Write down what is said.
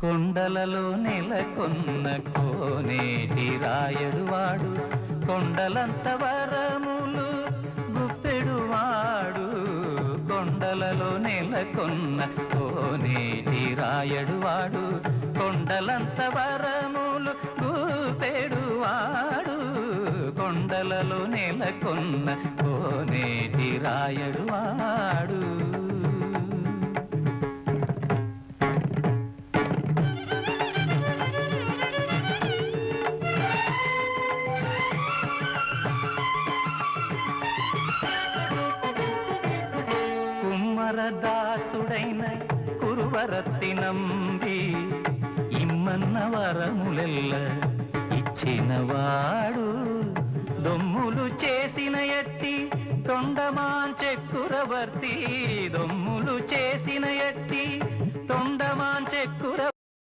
కొండలలో నెలకొన్న కోనేటి రాయడువాడు, కొండలంత వరములు గుప్పెడువాడు. కొండలలో నెలకొన్న కోనేటి రాయడువాడు, కొండలంత వరములు గుప్పెడువాడు. కొండలలో నెలకొన్న కోనేటి రాయడువాడు. కుమ్మరదాసుడైన కురువరత్తి నంబి ఇమ్మన్న వరములెల్ల ఇచ్చినవాడు. దొమ్ములు చేసిన ఎట్టి తొండమాంచెక్కురవర్తి, దొమ్ములు చేసిన ఎట్టి తొండమాంచెక్కుర